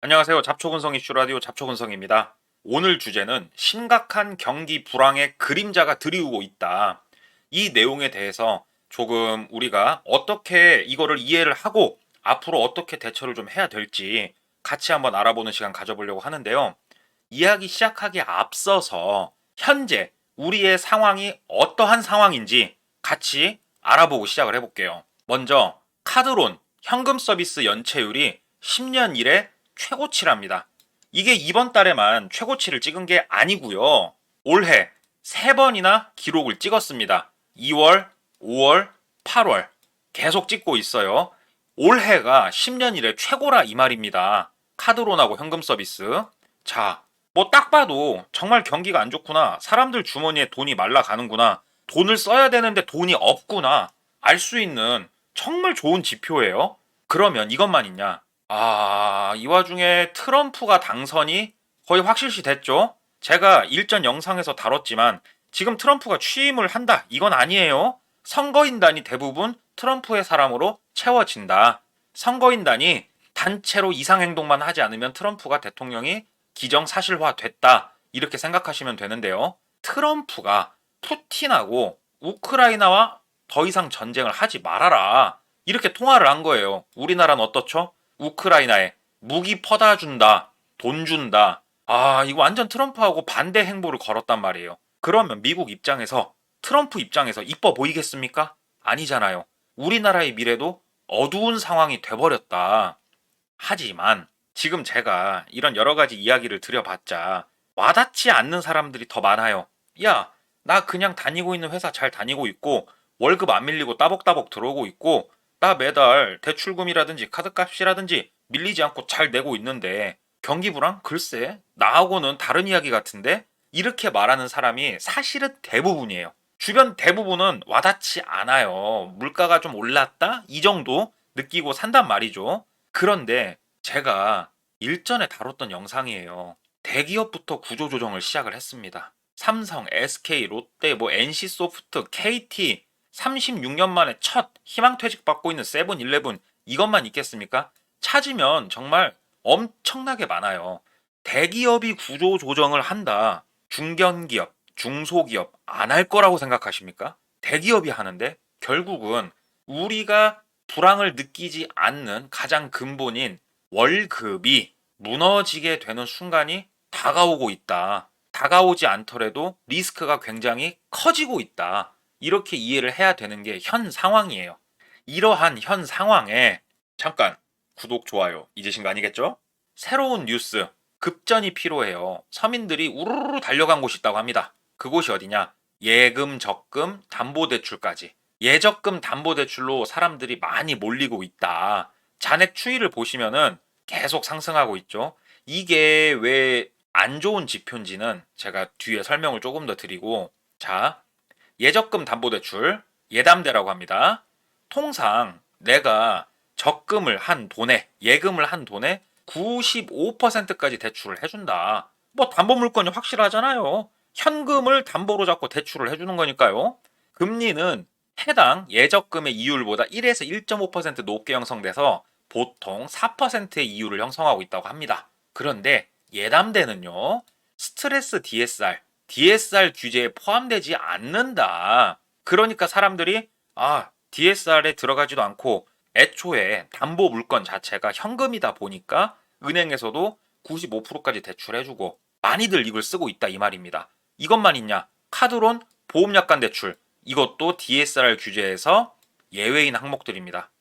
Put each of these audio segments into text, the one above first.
안녕하세요. 잡초근성 이슈 라디오 잡초근성입니다. 오늘 주제는 심각한 경기 불황의 그림자가 드리우고 있다. 이 내용에 대해서 조금 우리가 어떻게 이거를 이해를 하고 앞으로 어떻게 대처를 좀 해야 될지 같이 한번 알아보는 시간 가져보려고 하는데요. 이야기 시작하기에 앞서서 현재 우리의 상황이 어떠한 상황인지 같이 알아보고 시작을 해볼게요. 먼저 카드론 현금 서비스 연체율이 10년 이래 최고치랍니다. 이게 이번 달에만 최고치를 찍은 게 아니고요. 올해 3번이나 기록을 찍었습니다. 2월, 5월, 8월 계속 찍고 있어요. 올해가 10년 이래 최고라 이 말입니다. 카드론하고 현금 서비스. 자, 뭐 딱 봐도 정말 경기가 안 좋구나. 사람들 주머니에 돈이 말라가는구나. 돈을 써야 되는데 돈이 없구나. 알 수 있는 정말 좋은 지표예요. 그러면 이것만 있냐? 이 와중에 트럼프가 당선이 거의 확실시 됐죠? 제가 일전 영상에서 다뤘지만 지금 트럼프가 취임을 한다. 이건 아니에요. 선거인단이 대부분 트럼프의 사람으로 채워진다. 선거인단이 단체로 이상행동만 하지 않으면 트럼프가 대통령이 기정사실화 됐다. 이렇게 생각하시면 되는데요. 트럼프가 푸틴하고 우크라이나와 더 이상 전쟁을 하지 말아라. 이렇게 통화를 한 거예요. 우리나라는 어떻죠? 우크라이나에 무기 퍼다 준다. 돈 준다. 이거 완전 트럼프하고 반대 행보를 걸었단 말이에요. 그러면 미국 입장에서 트럼프 입장에서 이뻐 보이겠습니까? 아니잖아요. 우리나라의 미래도 어두운 상황이 돼버렸다. 하지만 지금 제가 이런 여러 가지 이야기를 드려봤자 와닿지 않는 사람들이 더 많아요. 야, 나 그냥 다니고 있는 회사 잘 다니고 있고 월급 안 밀리고 따복따복 들어오고 있고 나 매달 대출금이라든지 카드값이라든지 밀리지 않고 잘 내고 있는데 경기 불황? 글쎄, 나하고는 다른 이야기 같은데? 이렇게 말하는 사람이 사실은 대부분이에요. 주변 대부분은 와닿지 않아요. 물가가 좀 올랐다? 이 정도 느끼고 산단 말이죠. 그런데 제가 일전에 다뤘던 영상이에요. 대기업부터 구조조정을 시작을 했습니다. 삼성, SK, 롯데, NC소프트, KT 36년 만에 첫 희망퇴직 받고 있는 세븐일레븐 이것만 있겠습니까? 찾으면 정말 엄청나게 많아요. 대기업이 구조조정을 한다. 중견기업, 중소기업 안 할 거라고 생각하십니까? 대기업이 하는데 결국은 우리가 불황을 느끼지 않는 가장 근본인 월급이 무너지게 되는 순간이 다가오고 있다. 다가오지 않더라도 리스크가 굉장히 커지고 있다. 이렇게 이해를 해야 되는 게 현 상황이에요. 이러한 현 상황에 잠깐 구독, 좋아요 잊으신 거 아니겠죠? 새로운 뉴스, 급전이 필요해요. 서민들이 우르르 달려간 곳이 있다고 합니다. 그곳이 어디냐? 예금, 적금, 담보대출까지. 예적금 담보대출로 사람들이 많이 몰리고 있다. 잔액 추이를 보시면은 계속 상승하고 있죠. 이게 왜 안 좋은 지표인지는 제가 뒤에 설명을 조금 더 드리고, 자, 예적금 담보대출, 예담대라고 합니다. 통상 내가 적금을 한 돈에, 예금을 한 돈에 95%까지 대출을 해준다. 뭐 담보 물건이 확실하잖아요. 현금을 담보로 잡고 대출을 해주는 거니까요. 금리는 해당 예적금의 이율보다 1에서 1.5% 높게 형성돼서 보통 4%의 이율을 형성하고 있다고 합니다. 그런데 예담대는요, 스트레스 DSR 규제에 포함되지 않는다. 그러니까 사람들이 DSR에 들어가지도 않고 애초에 담보 물건 자체가 현금이다 보니까 은행에서도 95%까지 대출해주고 많이들 이걸 쓰고 있다 이 말입니다. 이것만 있냐? 카드론, 보험약관 대출 이것도 DSR 규제에서 예외인 항목들입니다.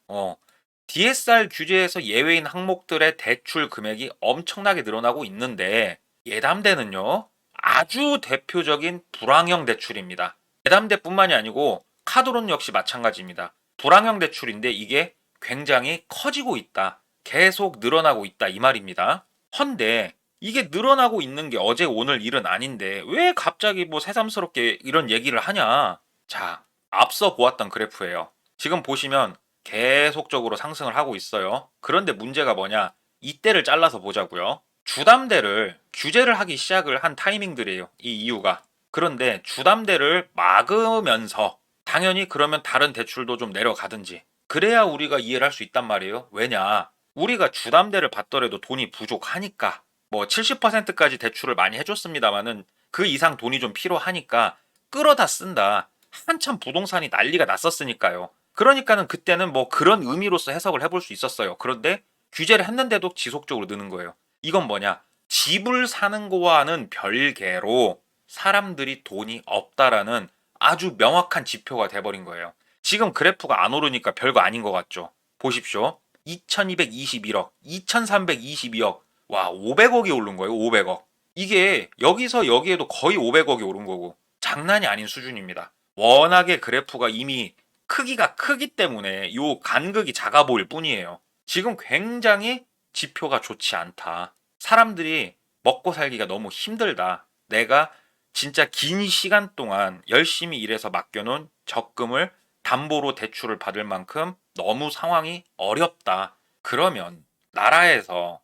DSR 규제에서 예외인 항목들의 대출 금액이 엄청나게 늘어나고 있는데 예담대는요 아주 대표적인 불황형 대출입니다. 예담대뿐만이 아니고 카드론 역시 마찬가지입니다. 불황형 대출인데 이게 굉장히 커지고 있다. 계속 늘어나고 있다 이 말입니다. 헌데 이게 늘어나고 있는 게 어제 오늘 일은 아닌데 왜 갑자기 뭐 새삼스럽게 이런 얘기를 하냐? 자, 앞서 보았던 그래프예요. 지금 보시면 계속적으로 상승을 하고 있어요. 그런데 문제가 뭐냐? 이때를 잘라서 보자고요. 주담대를 규제를 하기 시작을 한 타이밍들이에요. 이 이유가. 그런데 주담대를 막으면서 당연히 그러면 다른 대출도 좀 내려가든지 그래야 우리가 이해를 할 수 있단 말이에요. 왜냐? 우리가 주담대를 받더라도 돈이 부족하니까 뭐 70%까지 대출을 많이 해줬습니다만은 그 이상 돈이 좀 필요하니까 끌어다 쓴다. 한참 부동산이 난리가 났었으니까요. 그러니까는 그때는 뭐 그런 의미로서 해석을 해볼 수 있었어요. 그런데 규제를 했는데도 지속적으로 느는 거예요. 이건 뭐냐? 집을 사는 거와는 별개로 사람들이 돈이 없다라는 아주 명확한 지표가 돼버린 거예요. 지금 그래프가 안 오르니까 별거 아닌 것 같죠? 보십시오. 2221억, 2322억, 와, 500억이 오른 거예요, 500억. 이게 여기서 여기에도 거의 500억이 오른 거고, 장난이 아닌 수준입니다. 워낙에 그래프가 이미 크기가 크기 때문에 요 간극이 작아 보일 뿐이에요. 지금 굉장히 지표가 좋지 않다. 사람들이 먹고 살기가 너무 힘들다. 내가 진짜 긴 시간 동안 열심히 일해서 맡겨놓은 적금을 담보로 대출을 받을 만큼 너무 상황이 어렵다. 그러면 나라에서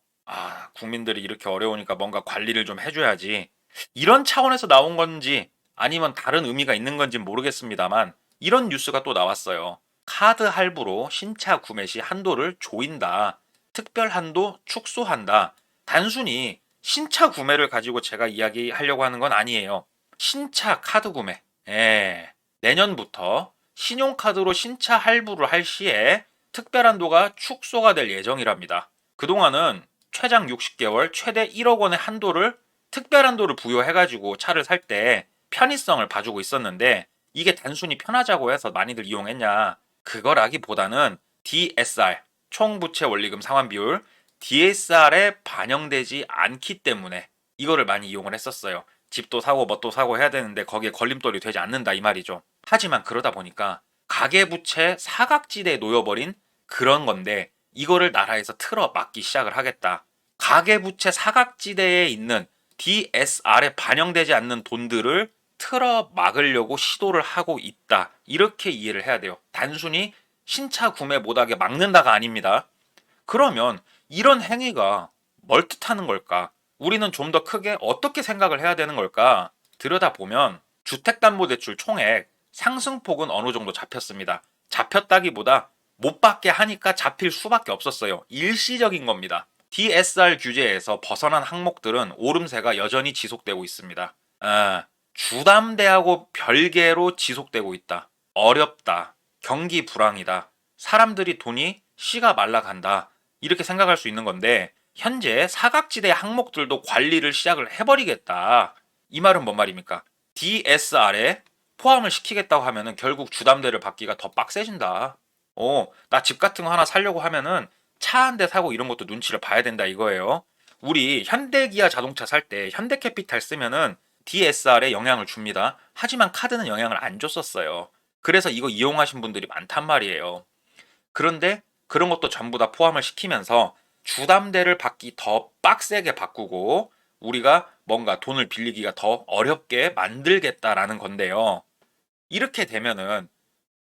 국민들이 이렇게 어려우니까 뭔가 관리를 좀 해줘야지. 이런 차원에서 나온 건지 아니면 다른 의미가 있는 건지 모르겠습니다만 이런 뉴스가 또 나왔어요. 카드 할부로 신차 구매 시 한도를 조인다. 특별 한도 축소한다. 단순히 신차 구매를 가지고 제가 이야기하려고 하는 건 아니에요. 신차 카드 구매. 내년부터 신용카드로 신차 할부를 할 시에 특별한도가 축소가 될 예정이랍니다. 그동안은 최장 60개월, 최대 1억 원의 한도를 특별한도를 부여해가지고 차를 살 때 편의성을 봐주고 있었는데 이게 단순히 편하자고 해서 많이들 이용했냐? 그거라기보다는 DSR, 총부채 원리금 상환 비율, DSR에 반영되지 않기 때문에 이거를 많이 이용을 했었어요. 집도 사고 뭣도 사고 해야 되는데 거기에 걸림돌이 되지 않는다 이 말이죠. 하지만 그러다 보니까 가계부채 사각지대에 놓여버린 그런 건데 이거를 나라에서 틀어 막기 시작을 하겠다. 가계부채 사각지대에 있는 DSR에 반영되지 않는 돈들을 틀어 막으려고 시도를 하고 있다. 이렇게 이해를 해야 돼요. 단순히 신차 구매 못하게 막는다가 아닙니다. 그러면 이런 행위가 뭘 뜻하는 걸까? 우리는 좀 더 크게 어떻게 생각을 해야 되는 걸까? 들여다보면 주택담보대출 총액 상승폭은 어느 정도 잡혔습니다. 잡혔다기보다 못 받게 하니까 잡힐 수밖에 없었어요. 일시적인 겁니다. DSR 규제에서 벗어난 항목들은 오름세가 여전히 지속되고 있습니다. 주담대하고 별개로 지속되고 있다. 어렵다. 경기 불황이다. 사람들이 돈이 씨가 말라간다. 이렇게 생각할 수 있는 건데 현재 사각지대 항목들도 관리를 시작을 해버리겠다. 이 말은 뭔 말입니까? DSR에 포함을 시키겠다고 하면은 결국 주담대를 받기가 더 빡세진다. 나 집 같은 거 하나 사려고 하면은 차 한 대 사고 이런 것도 눈치를 봐야 된다 이거예요. 우리 현대기아 자동차 살 때 현대캐피탈 쓰면은 DSR에 영향을 줍니다. 하지만 카드는 영향을 안 줬었어요. 그래서 이거 이용하신 분들이 많단 말이에요. 그런데 그런 것도 전부 다 포함을 시키면서 주담대를 받기 더 빡세게 바꾸고 우리가 뭔가 돈을 빌리기가 더 어렵게 만들겠다라는 건데요. 이렇게 되면은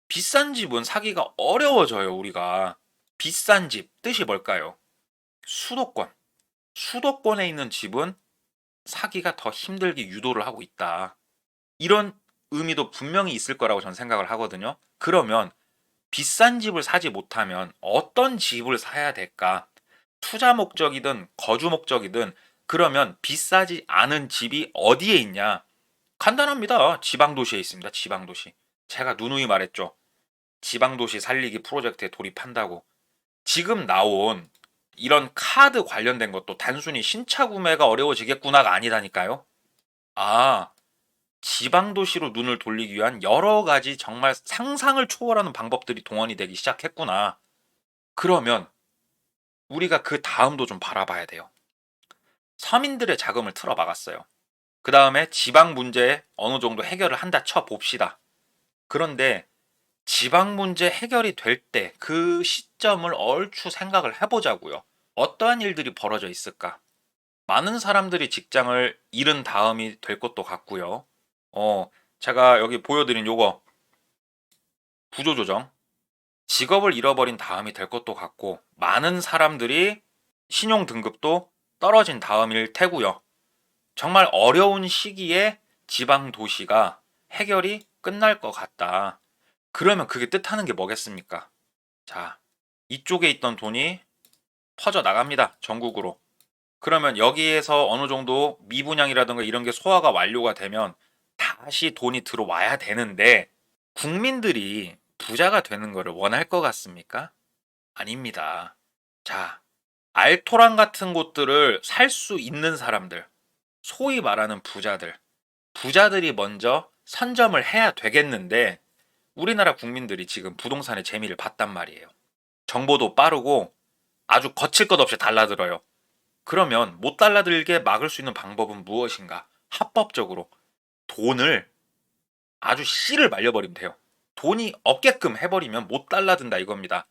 비싼 집은 사기가 어려워져요, 우리가. 비싼 집, 뜻이 뭘까요? 수도권. 수도권에 있는 집은 사기가 더 힘들게 유도를 하고 있다. 이런 의미도 분명히 있을 거라고 저는 생각을 하거든요. 그러면 비싼 집을 사지 못하면 어떤 집을 사야 될까? 투자 목적이든 거주 목적이든 그러면 비싸지 않은 집이 어디에 있냐? 간단합니다. 지방도시에 있습니다. 지방도시. 제가 누누이 말했죠. 지방도시 살리기 프로젝트에 돌입한다고. 지금 나온 이런 카드 관련된 것도 단순히 신차 구매가 어려워지겠구나가 아니다니까요. 아, 지방도시로 눈을 돌리기 위한 여러 가지 정말 상상을 초월하는 방법들이 동원이 되기 시작했구나. 그러면 우리가 그 다음도 좀 바라봐야 돼요. 서민들의 자금을 틀어 막았어요. 그 다음에 지방 문제 어느 정도 해결을 한다 쳐 봅시다. 그런데 지방 문제 해결이 될 때 그 시점을 얼추 생각을 해보자고요. 어떠한 일들이 벌어져 있을까? 많은 사람들이 직장을 잃은 다음이 될 것도 같고요. 제가 여기 보여드린 요거 구조조정. 직업을 잃어버린 다음이 될 것도 같고 많은 사람들이 신용 등급도 떨어진 다음일 테고요. 정말 어려운 시기에 지방 도시가 해결이 끝날 것 같다. 그러면 그게 뜻하는 게 뭐겠습니까? 자, 이쪽에 있던 돈이 퍼져 나갑니다. 전국으로. 그러면 여기에서 어느 정도 미분양이라든가 이런 게 소화가 완료가 되면 다시 돈이 들어와야 되는데 국민들이 부자가 되는 거를 원할 것 같습니까? 아닙니다. 자, 알토란 같은 곳들을 살 수 있는 사람들, 소위 말하는 부자들이 먼저 선점을 해야 되겠는데 우리나라 국민들이 지금 부동산의 재미를 봤단 말이에요. 정보도 빠르고 아주 거칠 것 없이 달라들어요. 그러면 못 달라들게 막을 수 있는 방법은 무엇인가? 합법적으로 돈을 아주 씨를 말려버리면 돼요. 돈이 없게끔 해버리면 못 달라든다 이겁니다.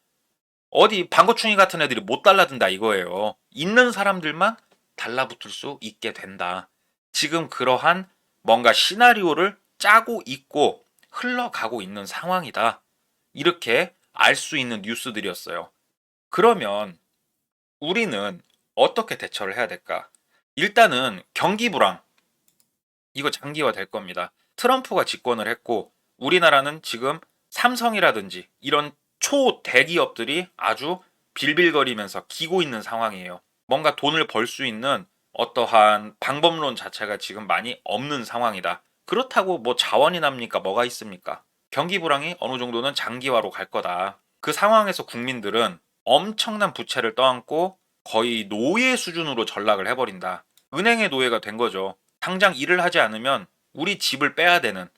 어디 방고충이 같은 애들이 못 달라든다 이거예요. 있는 사람들만 달라붙을 수 있게 된다. 지금 그러한 뭔가 시나리오를 짜고 있고 흘러가고 있는 상황이다. 이렇게 알 수 있는 뉴스들이었어요. 그러면 우리는 어떻게 대처를 해야 될까? 일단은 경기 불황 이거 장기화 될 겁니다. 트럼프가 집권을 했고 우리나라는 지금 삼성이라든지 이런 초대기업들이 아주 빌빌거리면서 기고 있는 상황이에요. 뭔가 돈을 벌 수 있는 어떠한 방법론 자체가 지금 많이 없는 상황이다. 그렇다고 뭐 자원이 납니까? 뭐가 있습니까? 경기 불황이 어느 정도는 장기화로 갈 거다. 그 상황에서 국민들은 엄청난 부채를 떠안고 거의 노예 수준으로 전락을 해버린다. 은행의 노예가 된 거죠. 당장 일을 하지 않으면 우리 집을 빼야 되는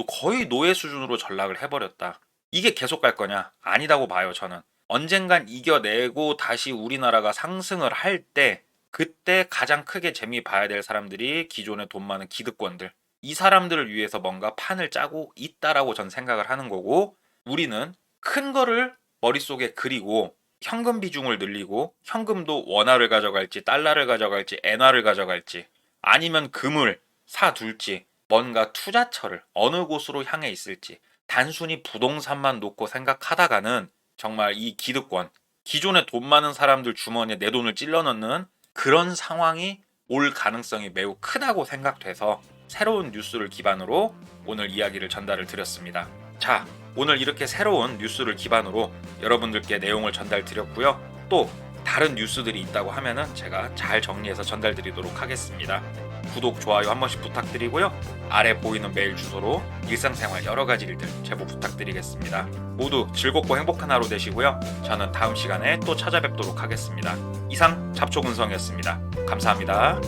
거의 노예 수준으로 전락을 해버렸다. 이게 계속 갈 거냐? 아니다고 봐요 저는. 언젠간 이겨내고 다시 우리나라가 상승을 할 때 그때 가장 크게 재미 봐야 될 사람들이 기존에 돈 많은 기득권들 이 사람들을 위해서 뭔가 판을 짜고 있다라고 전 생각을 하는 거고 우리는 큰 거를 머릿속에 그리고 현금 비중을 늘리고 현금도 원화를 가져갈지 달러를 가져갈지 엔화를 가져갈지 아니면 금을 사둘지 뭔가 투자처를 어느 곳으로 향해 있을지 단순히 부동산만 놓고 생각하다가는 정말 이 기득권 기존에 돈 많은 사람들 주머니에 내 돈을 찔러 넣는 그런 상황이 올 가능성이 매우 크다고 생각돼서 새로운 뉴스를 기반으로 오늘 이야기를 전달을 드렸습니다. 자, 오늘 이렇게 새로운 뉴스를 기반으로 여러분들께 내용을 전달 드렸고요. 또 다른 뉴스들이 있다고 하면은 제가 잘 정리해서 전달 드리도록 하겠습니다. 구독, 좋아요 한 번씩 부탁드리고요. 아래 보이는 메일 주소로 일상생활 여러 가지 일들 제보 부탁드리겠습니다. 모두 즐겁고 행복한 하루 되시고요. 저는 다음 시간에 또 찾아뵙도록 하겠습니다. 이상 잡초근성이었습니다. 감사합니다.